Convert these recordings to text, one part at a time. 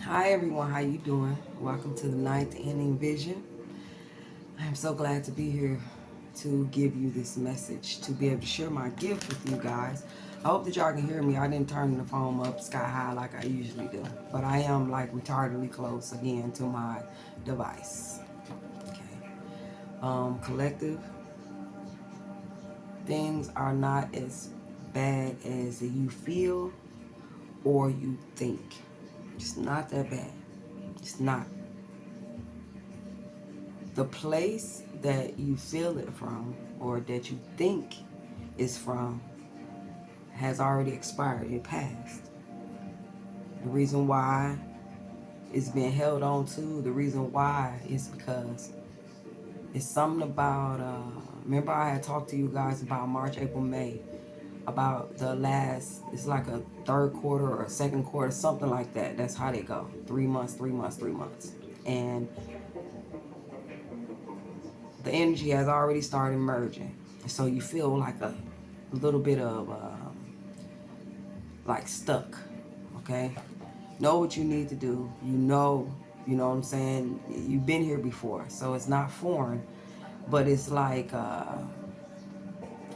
Hi everyone, how you doing? Welcome to the ninth inning vision. I am so glad to be here to give you this message, to be able to share my gift with you guys. I hope that y'all can hear me. I didn't turn the phone up sky high like I usually do, but I am like retardedly close again to my device. Okay. Collective, things are not as bad as you feel or you think. It's not that bad. It's not. The place that you feel it from or that you think is from has already expired. It passed. The reason why it's being held on to, the reason why is because it's something about, remember I had talked to you guys about March, April, May, about the last, it's like a third quarter or a second quarter, something like that. That's how they go. 3 months, 3 months, 3 months. And the energy has already started merging. So you feel like a little bit of like stuck. Okay, know what you need to do. You know what I'm saying. You've been here before, so it's not foreign, but it's like I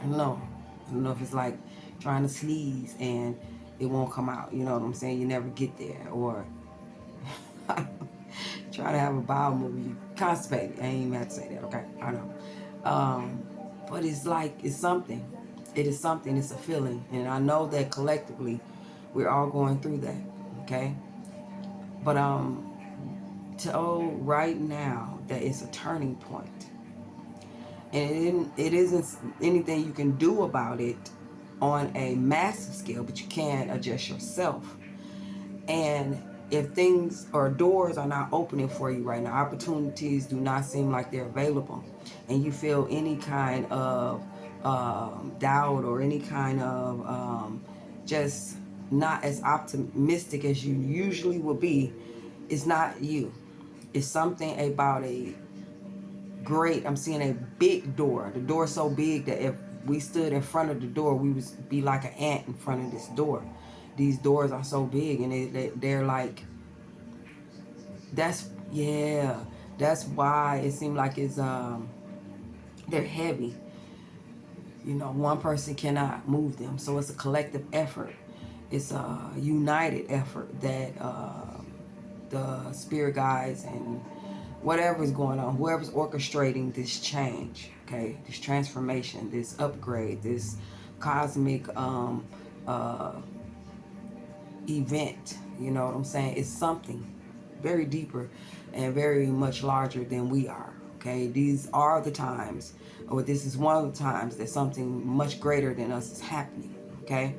don't know. I don't know if it's like trying to sneeze and it won't come out. You know what I'm saying. You never get there, or try to have a bowel movement. You constipated. I ain't even have to say that. Okay, I know. But it's like it's something. It is something. It's a feeling, and I know that collectively, we're all going through that. Okay, but to right now that it's a turning point, and it isn't anything you can do about it on a massive scale, but you can adjust yourself. And if things or doors are not opening for you right now, opportunities do not seem like they're available, and you feel any kind of doubt or any kind of just not as optimistic as you usually would be, it's not you. It's something about I'm seeing a big door. The door so big that if we stood in front of the door, we would be like an ant in front of this door. These doors are so big, and they're like, yeah, that's why it seemed like they're heavy. You know, one person cannot move them, so it's a collective effort. It's a united effort that the spirit guides and whatever's going on, whoever's orchestrating this change, okay, this transformation, this upgrade, this cosmic uh, event, you know what I'm saying? It's something very deeper and very much larger than we are, okay? These are the times, or this is one of the times that something much greater than us is happening, okay?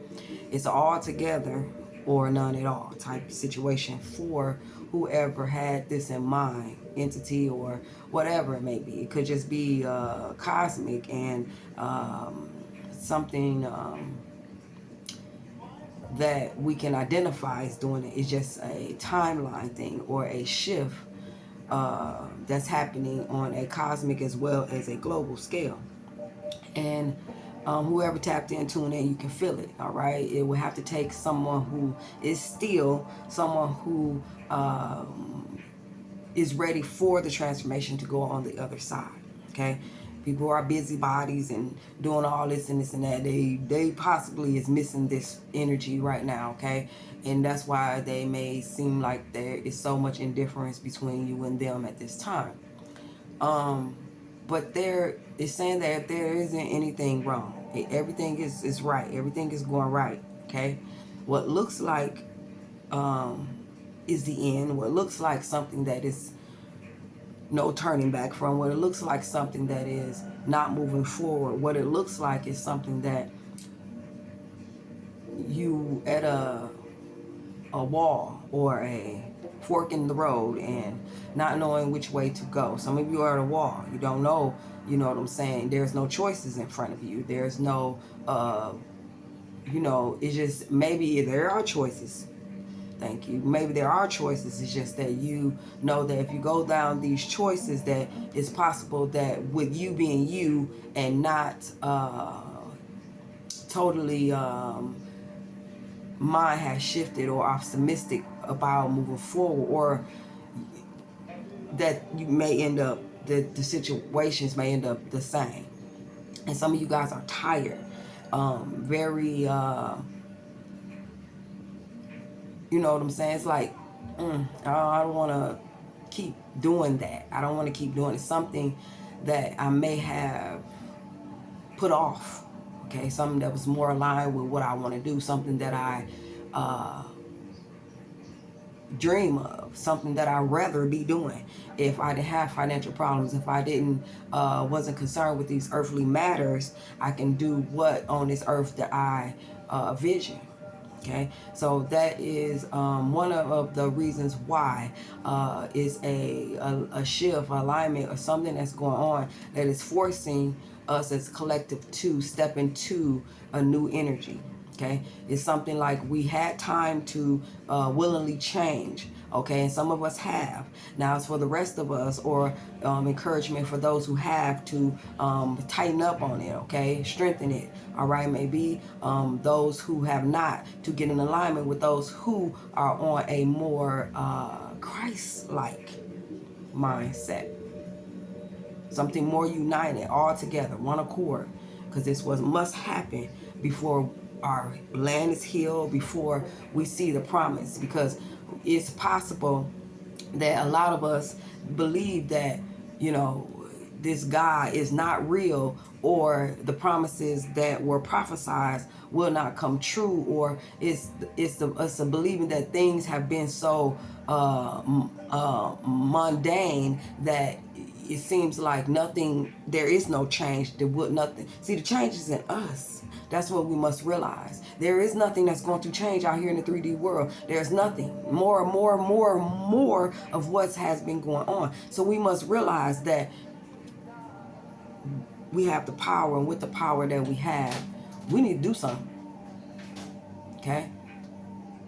It's all together or none at all type of situation for whoever had this in mind, entity or whatever it may be. It could just be cosmic and something that we can identify as doing it. It's just a timeline thing or a shift that's happening on a cosmic as well as a global scale. And whoever tapped in, tune in, you can feel it. All right, it will have to take someone who is still someone who is ready for the transformation to go on the other side. Okay, people who are busybodies and doing all this and this and that, they possibly is missing this energy right now. Okay, and that's why they may seem like there is so much indifference between you and them at this time. But there is saying that there isn't anything wrong. Everything is right. Everything is going right. Okay, what looks like is the end. What looks like something that is no turning back from. What it looks like something that is not moving forward. What it looks like is something that you at a wall or a fork in the road and not knowing which way to go. Some of you are at a wall. You don't know, you know what I'm saying? There's no choices in front of you. There's no, it's just maybe there are choices. Thank you. Maybe there are choices. It's just that you know that if you go down these choices, that it's possible that with you being you and not totally mind has shifted or optimistic about moving forward, or that you may end up, the situations may end up the same. And some of you guys are tired, very, you know what I'm saying? It's like, I don't want to keep doing that. I don't want to keep doing it. Something that I may have put off, okay? Something that was more aligned with what I want to do, something that I dream of, something that I'd rather be doing. If I didn't have financial problems, if I didn't wasn't concerned with these earthly matters, I can do what on this earth that I vision. Okay, so that is one of the reasons why is a shift, alignment, or something that's going on that is forcing us as a collective to step into a new energy. Okay, it's something like we had time to willingly change. Okay, and some of us have. Now it's for the rest of us, or encouragement for those who have to tighten up on it. Okay, strengthen it. All right, maybe those who have not, to get in alignment with those who are on a more Christ-like mindset. Something more united, all together, one accord, because this was must happen before our land is healed, before we see the promise. Because it's possible that a lot of us believe that, you know, this God is not real, or the promises that were prophesied will not come true, or it's a believing that things have been so mundane that it seems like nothing, there is no change. There would nothing. See, the change is in us. That's what we must realize. There is nothing that's going to change out here in the 3D world. There's nothing. More of what has been going on. So we must realize that we have the power, and with the power that we have, we need to do something. Okay?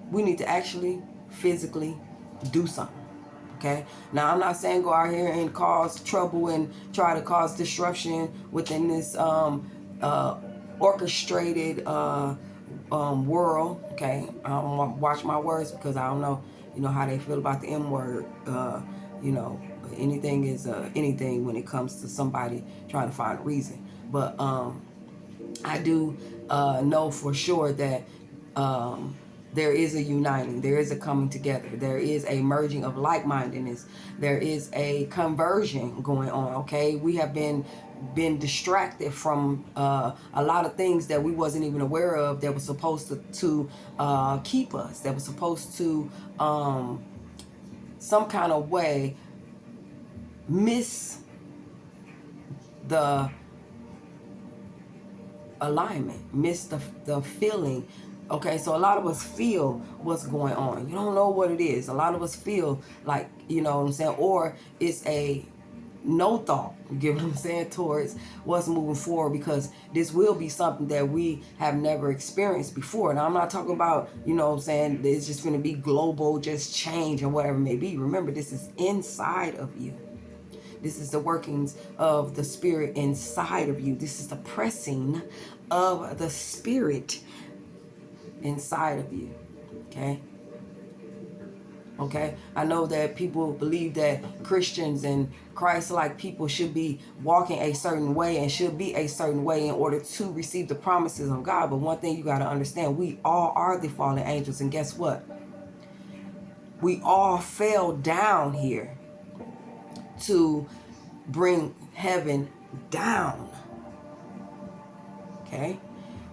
We need to actually physically do something. Okay? Now, I'm not saying go out here and cause trouble and try to cause disruption within this orchestrated world. Okay? I don't want to watch my words, because I don't know, you know, how they feel about the M word. You know, anything is anything when it comes to somebody trying to find a reason. But I do know for sure that there is a uniting, there is a coming together, there is a merging of like-mindedness, there is a conversion going on. Okay, we have been distracted from a lot of things that we wasn't even aware of, that was supposed to keep us, that was supposed to some kind of way miss the alignment, miss the feeling. Okay, so a lot of us feel what's going on. You don't know what it is. A lot of us feel like, you know what I'm saying, or it's a no thought, you get what I'm saying, towards what's moving forward, because this will be something that we have never experienced before. Now, I'm not talking about, you know what I'm saying, it's just going to be global, just change and whatever it may be. Remember, this is inside of you. This is the workings of the Spirit inside of you. This is the pressing of the Spirit inside of you. Okay? Okay? I know that people believe that Christians and Christ-like people should be walking a certain way and should be a certain way in order to receive the promises of God. But one thing you got to understand, we all are the fallen angels. And guess what? We all fell down here to bring heaven down. Okay?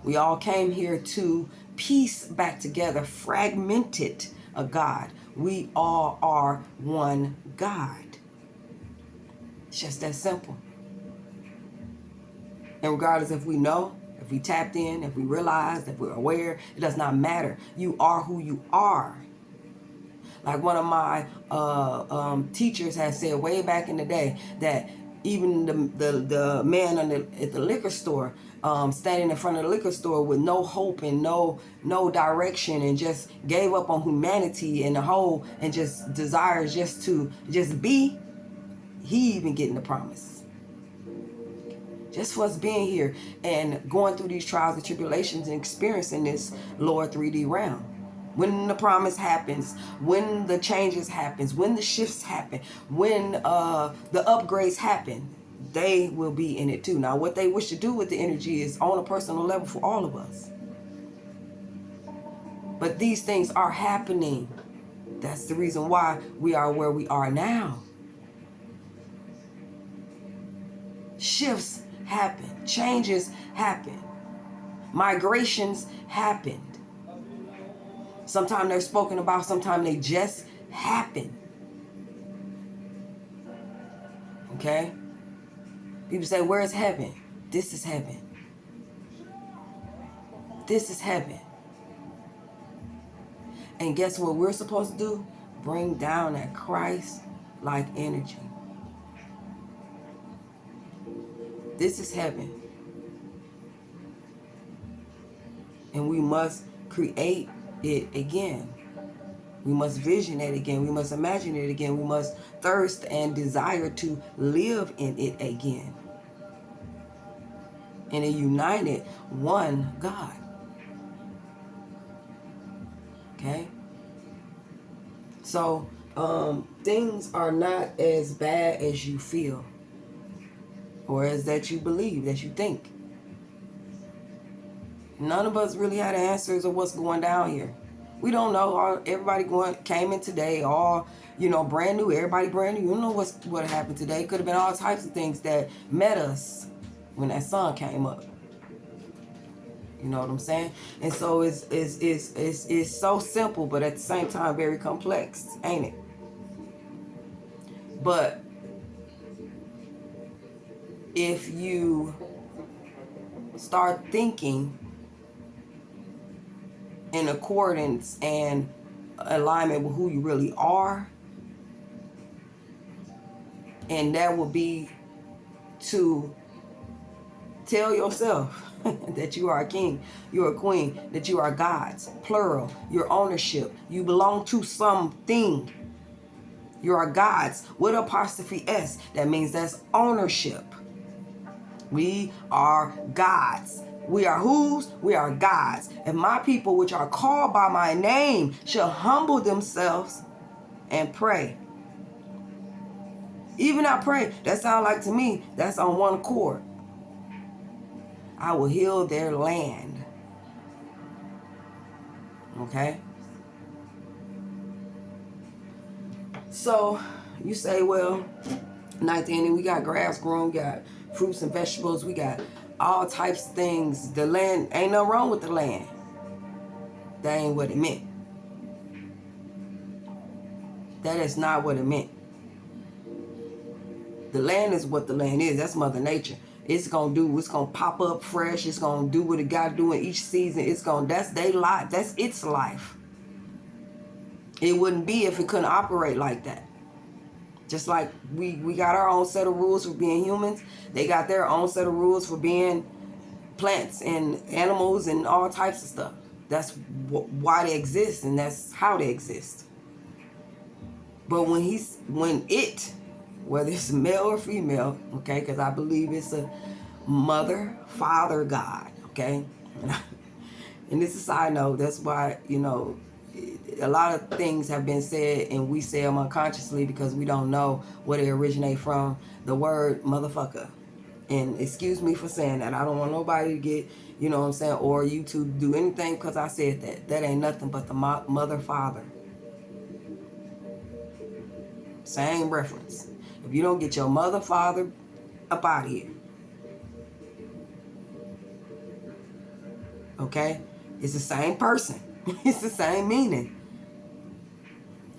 We all came here to piece back together fragmented a God. We all are one God. It's just that simple. And regardless if we know, if we tapped in, if we realized, if we're aware, it does not matter. You are who you are. Like one of my teachers has said way back in the day, that even the man at the liquor store, standing in front of the liquor store with no hope and no direction, and just gave up on humanity and the whole, and just desires just to just be, he even getting the promise. Just for us being here and going through these trials and tribulations and experiencing this lower 3D realm. when the promise happens, when the changes happens, when the shifts happen, when the upgrades happen, they will be in it too. Now, what they wish to do with the energy is on a personal level for all of us. But these things are happening. That's the reason why we are where we are now. Shifts happen. Changes happen. Migrations happened. Sometimes they're spoken about, sometimes they just happen. Okay? People say, where's heaven? This is heaven. This is heaven. And guess what we're supposed to do? Bring down that Christ-like energy. This is heaven. And we must create it again. We must vision it again. We must imagine it again. We must thirst and desire to live in it again. In a united one God. Okay? So, things are not as bad as you feel. Or as that you believe, that you think. None of us really had answers of what's going down here. We don't know. Everybody came in today, all, brand new. Everybody brand new. You don't know what happened today. Could have been all types of things that met us when that sun came up. You know what I'm saying? And so it's so simple, but at the same time very complex, ain't it? But if you start thinking in accordance and alignment with who you really are, and that will be to tell yourself that you are a king, you're a queen, that you are God's, plural, your ownership, you belong to something. You are God's with apostrophe S. That means that's ownership. We are God's. We are whose? We are God's. And my people which are called by my name shall humble themselves and pray. Even I pray, that sounds like to me, that's on one accord. I will heal their land. Okay? So, you say, well, ninth inning, we got grass growing, we got fruits and vegetables, we got all types of things. The land, ain't nothing wrong with the land. That ain't what it meant. That is not what it meant. The land is what the land is. That's Mother Nature. It's gonna pop up fresh. It's gonna do what it gotta do in each season. That's their life. That's its life. It wouldn't be if it couldn't operate like that. Just like we got our own set of rules for being humans, they got their own set of rules for being plants and animals and all types of stuff. That's why they exist, and that's how they exist. But when it, whether it's male or female, okay, because I believe it's a mother, father, God, okay? And this is a side note, that's why, a lot of things have been said and we say them unconsciously because we don't know where they originate from. The word motherfucker. And excuse me for saying that. I don't want nobody to get, or you to do anything because I said that. That ain't nothing but the mother, father. Same reference. If you don't get your mother, father up out of here. Okay? It's the same person. It's the same meaning.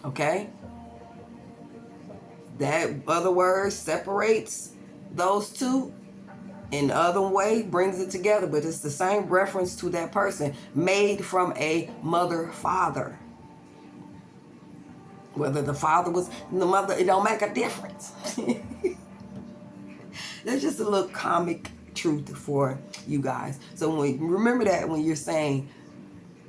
Okay? That other word separates those two in the other way, brings it together, but it's the same reference to that person made from a mother, father. Whether the father was the mother, it don't make a difference. That's just a little comic truth for you guys. So remember that when you're saying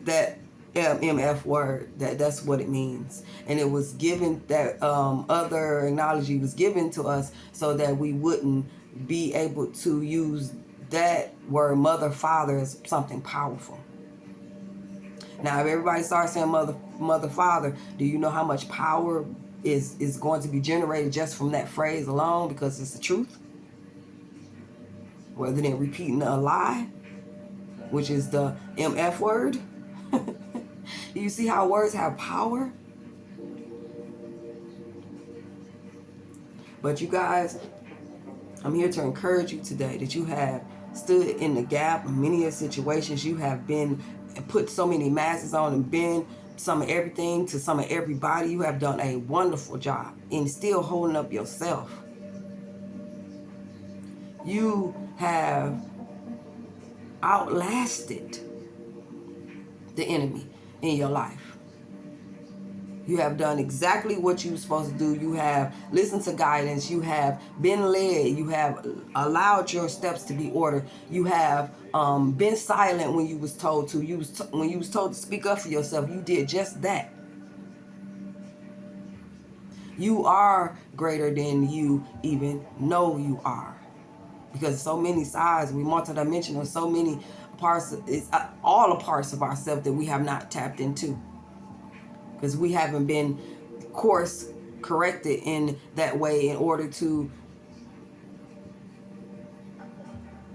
that MF word, that's what it means. And it was given, that other analogy was given to us so that we wouldn't be able to use that word mother, father as something powerful. Now, if everybody starts saying mother, father, do you know how much power is going to be generated just from that phrase alone, because it's the truth, rather than repeating a lie, which is the MF word? Do you see how words have power? But you guys, I'm here to encourage you today that you have stood in the gap in many of situations. You have been put so many masks on and been some of everything to some of everybody. You have done a wonderful job in still holding up yourself. You have outlasted the enemy in your life. You have done exactly what you were supposed to do. You have listened to guidance. You have been led. You have allowed your steps to be ordered. You have been silent when you was told to. When you was told to speak up for yourself, you did just that. You are greater than you even know you are, because so many sides, we multidimensional, so many parts. It's all the parts of ourselves that we have not tapped into, because we haven't been course corrected in that way in order to,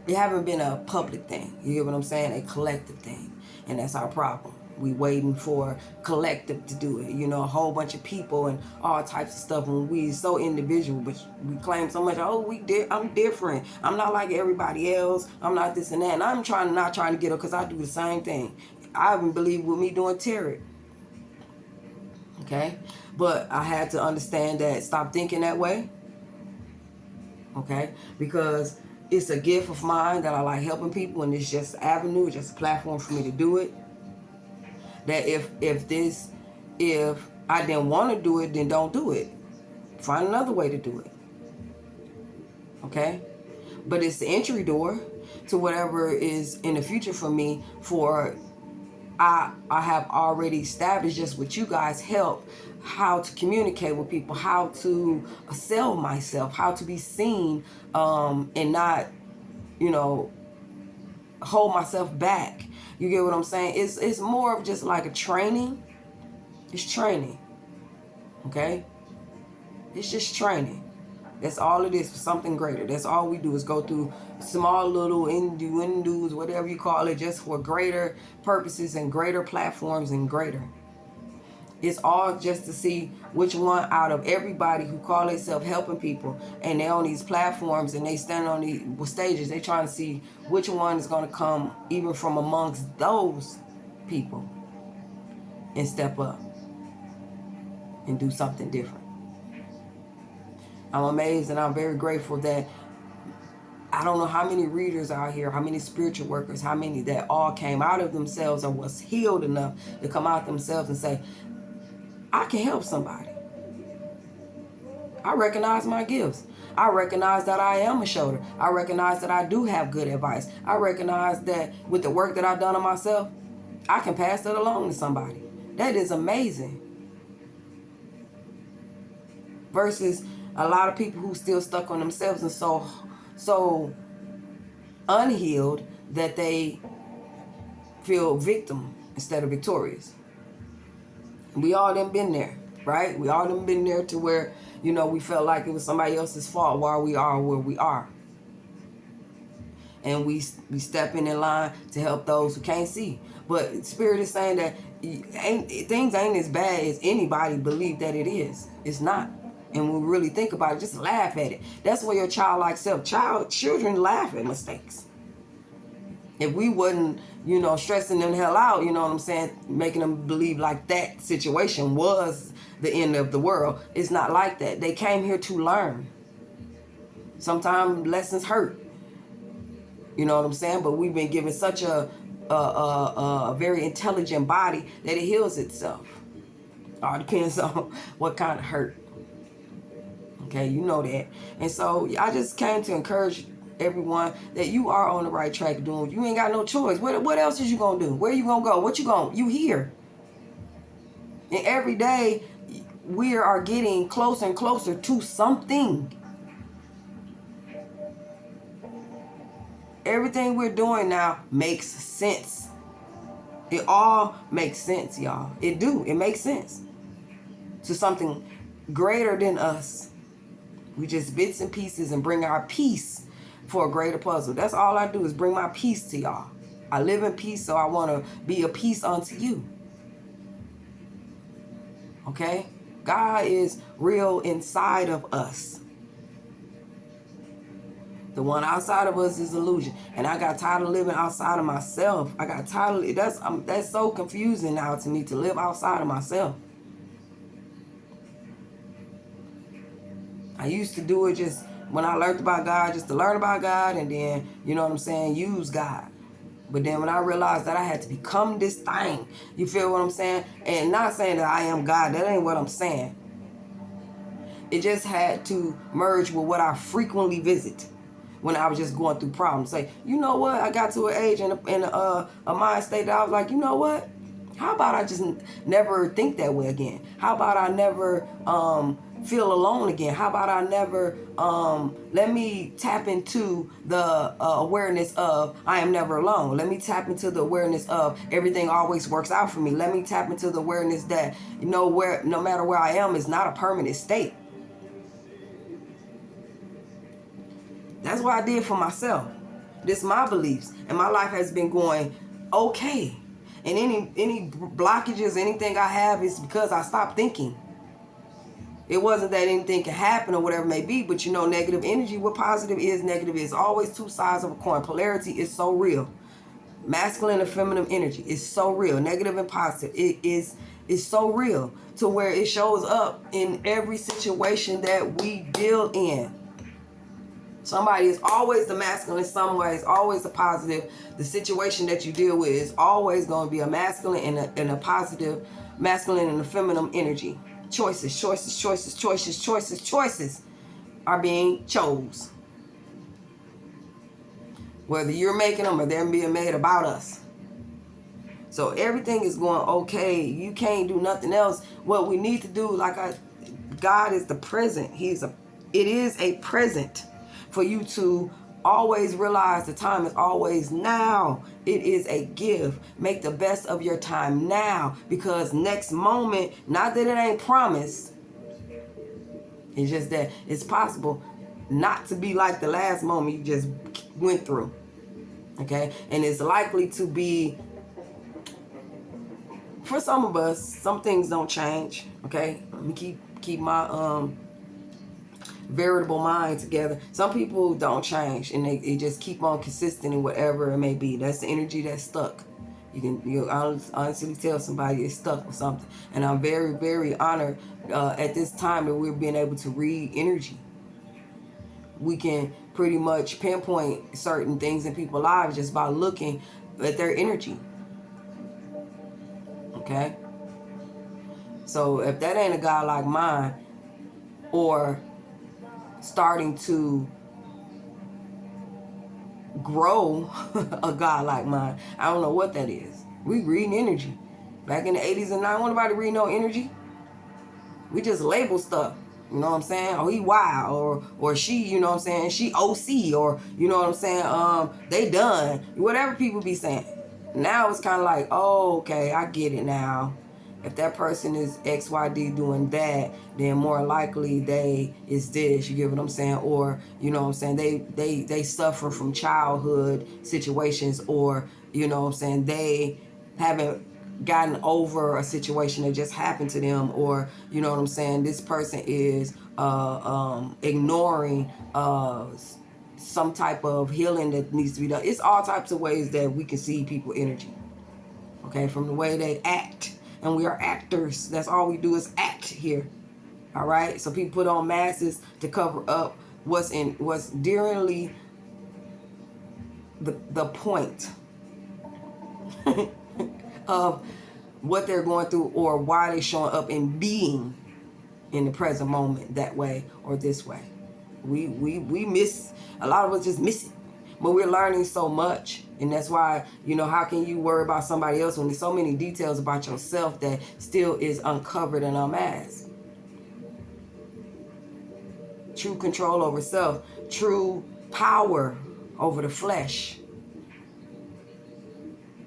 it haven't been a public thing, you get what I'm saying, a collective thing. And that's our problem. We waiting for collective to do it, you know, a whole bunch of people and all types of stuff, when we so individual, but we claim so much, oh, I'm different, I'm not like everybody else, I'm not this and that. And I'm not trying to get up, because I do the same thing. I even believe with me doing tarot. Okay, but I had to understand that, stop thinking that way. Okay, because it's a gift of mine that I like helping people, and it's just an avenue, just a platform for me to do it. That if I didn't want to do it, then don't do it. Find another way to do it. Okay, but it's the entry door to whatever is in the future for me. For I have already established, just with you guys help, how to communicate with people, how to sell myself, how to be seen, and not, you know, hold myself back. You get what I'm saying? It's more of just like a training. It's training. Okay? It's just training. That's all it is, for something greater. That's all we do, is go through small little innuendos, whatever you call it, just for greater purposes and greater platforms and greater. It's all just to see which one out of everybody who call themselves helping people, and they're on these platforms and they stand on these stages, they trying to see which one is going to come even from amongst those people and step up and do something different. I'm amazed and I'm very grateful that I don't know how many readers out here, how many spiritual workers, how many that all came out of themselves or was healed enough to come out themselves and say, I can help somebody. I recognize my gifts. I recognize that I am a shoulder. I recognize that I do have good advice. I recognize that with the work that I've done on myself, I can pass that along to somebody. That is amazing. Versus a lot of people who still stuck on themselves and so unhealed that they feel victim instead of victorious. We all done been there, right? We all done been there to where, you know, we felt like it was somebody else's fault why we are where we are. And we step in line to help those who can't see. But Spirit is saying that things ain't as bad as anybody believe that it is. It's not. And when we really think about it, just laugh at it. That's where your childlike self, children laugh at mistakes. If we wasn't, you know, stressing them the hell out, you know what I'm saying, making them believe like that situation was the end of the world, it's not like that. They came here to learn. Sometimes lessons hurt. You know what I'm saying? But we've been given such a very intelligent body that it heals itself. All depends on what kind of hurt. Okay, you know that. And so I just came to encourage everyone that you are on the right track doing. You ain't got no choice. What else is you gonna do? Where you gonna go? You here. And every day we are getting closer and closer to something. Everything we're doing now makes sense. It all makes sense, y'all. It do. It makes sense to something greater than us. We just bits and pieces and bring our peace for a greater puzzle. That's all I do is bring my peace to y'all. I live in peace, so I want to be a peace unto you. Okay? God is real inside of us. The one outside of us is illusion. And I got tired of living outside of myself. I got tired of that's so confusing now to me, to live outside of myself. I used to do it just when I learned about God, just to learn about God, and then, you know what I'm saying, use God. But then when I realized that I had to become this thing, you feel what I'm saying? And not saying that I am God, that ain't what I'm saying. It just had to merge with what I frequently visit when I was just going through problems. Say, you know what? I got to an age and a mind state that I was like, you know what? How about I just never think that way again? How about I never feel alone again? How about I never let me tap into the awareness of I am never alone. Let me tap into the awareness of everything always works out for me. Let me tap into the awareness that, you know, where no matter where I am is not a permanent state. That's what I did for myself. This is my beliefs, and my life has been going okay. And any blockages, anything I have is because I stopped thinking. It wasn't that anything can happen or whatever it may be, but you know, negative energy, what positive is, negative is. Always two sides of a coin. Polarity is so real. Masculine and feminine energy is so real. Negative and positive, it is so real to where it shows up in every situation that we deal in. Somebody is always the masculine in some ways, always the positive. The situation that you deal with is always going to be a masculine and a positive, masculine and a feminine energy. Choices, choices, choices, choices, choices, choices are being chose. Whether you're making them or they're being made about us. So everything is going okay. You can't do nothing else. What we need to do, God is the present. It is a present for you to always realize the time is always now. It is a gift. Make the best of your time now, because next moment, not that it ain't promised, it's just that it's possible not to be like the last moment you just went through. Okay? And it's likely to be, for some of us, some things don't change. Okay? Let me keep my veritable mind together. Some people don't change, and they just keep on consistent in whatever it may be. That's the energy that's stuck. You honestly tell somebody it's stuck with something. And I'm very, very honored at this time that we're being able to read energy. We can pretty much pinpoint certain things in people's lives just by looking at their energy. Okay? So if that ain't a God like mine, or starting to grow a God like mine, I don't know what that is. We reading energy. Back in the 80s and 90s, nobody read no energy. We just label stuff. You know what I'm saying? Oh, he wild, or she, you know what I'm saying, she OC, or you know what I'm saying, they done. Whatever people be saying. Now it's kind of like, oh, okay, I get it now. If that person is XYD doing that, then more likely they is this, you get what I'm saying? Or, you know what I'm saying, they suffer from childhood situations, or, you know what I'm saying, they haven't gotten over a situation that just happened to them, or, you know what I'm saying, this person is ignoring some type of healing that needs to be done. It's all types of ways that we can see people energy. Okay, from the way they act. And we are actors. That's all we do is act here. All right? So people put on masks to cover up what's dearly the point of what they're going through, or why they're showing up and being in the present moment that way or this way. We miss, a lot of us just miss it. But we're learning so much, and that's why, you know, how can you worry about somebody else when there's so many details about yourself that still is uncovered and unmasked? True control over self, true power over the flesh.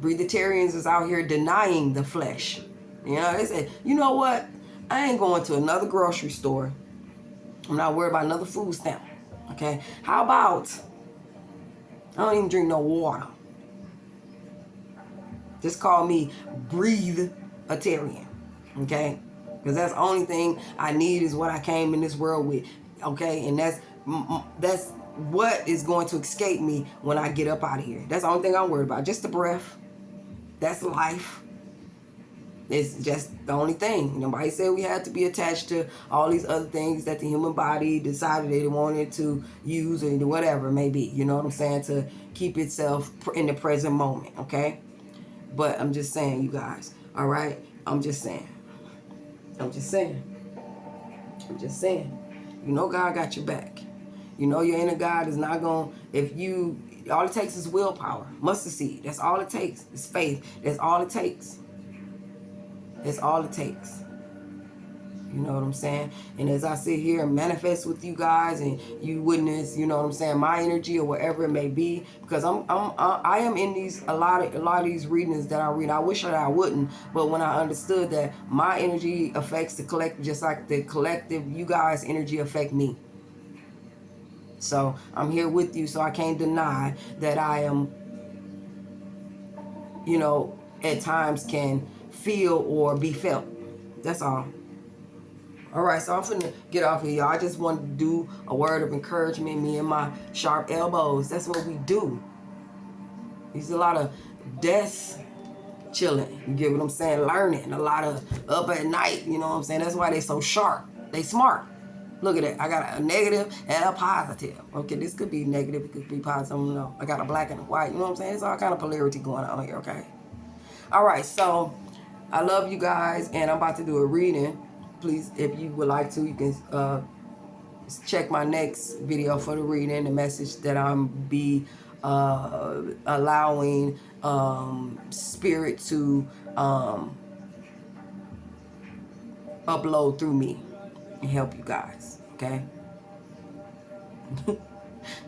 Breatharians is out here denying the flesh. You know, they say, you know what? I ain't going to another grocery store. I'm not worried about another food stamp. Okay? How about I don't even drink no water. Just call me breathe-atarian. Okay? Because that's the only thing I need is what I came in this world with. Okay? And that's what is going to escape me when I get up out of here. That's the only thing I'm worried about. Just the breath. That's life. It's just the only thing. Nobody said we had to be attached to all these other things that the human body decided they wanted to use or whatever it may be. You know what I'm saying? To keep itself in the present moment. Okay? But I'm just saying, you guys. All right? I'm just saying. I'm just saying. I'm just saying. You know God got your back. You know your inner God is not going to, if you, all it takes is willpower. Mustard seed. That's all it takes. It's faith. That's all it takes. That's all it takes. You know what I'm saying? And as I sit here and manifest with you guys and you witness, you know what I'm saying, my energy or whatever it may be, because I am in these a lot of these readings that I read. I wish that I wouldn't, but when I understood that my energy affects the collective, just like the collective, you guys' energy affect me. So I'm here with you, so I can't deny that I am, you know, at times can feel or be felt. That's all. All right, so I'm finna get off here, y'all. I just wanted to do a word of encouragement, me and my sharp elbows. That's what we do. There's a lot of desk chilling, you get what I'm saying? Learning, a lot of up at night, you know what I'm saying? That's why they so sharp. They smart. Look at that. I got a negative and a positive. Okay, this could be negative, it could be positive, I don't know. I got a black and a white, you know what I'm saying? There's all kind of polarity going on here, okay? All right, so I love you guys, and I'm about to do a reading. Please, if you would like to, you can check my next video for the reading, the message that I'm be allowing spirit to upload through me and help you guys, okay?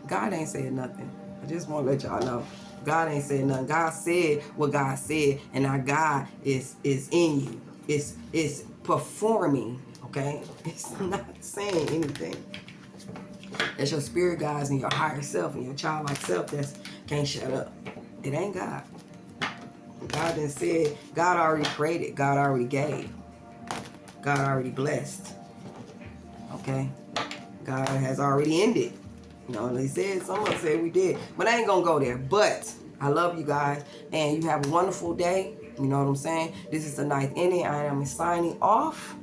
God ain't saying nothing. I just want to let y'all know. God ain't saying nothing. God said what God said, and our God is in you. It's performing, okay? It's not saying anything. It's your spirit guides and your higher self and your childlike self that can't shut up. It ain't God. God done said, God already created, God already gave, God already blessed, okay? God has already ended. You know, they said, someone said we did, but I ain't gonna go there. But I love you guys, and you have a wonderful day. You know what I'm saying? This is the 9th inning. I am signing off.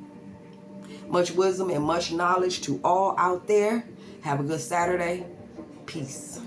Much wisdom and much knowledge to all out there. Have a good Saturday. Peace.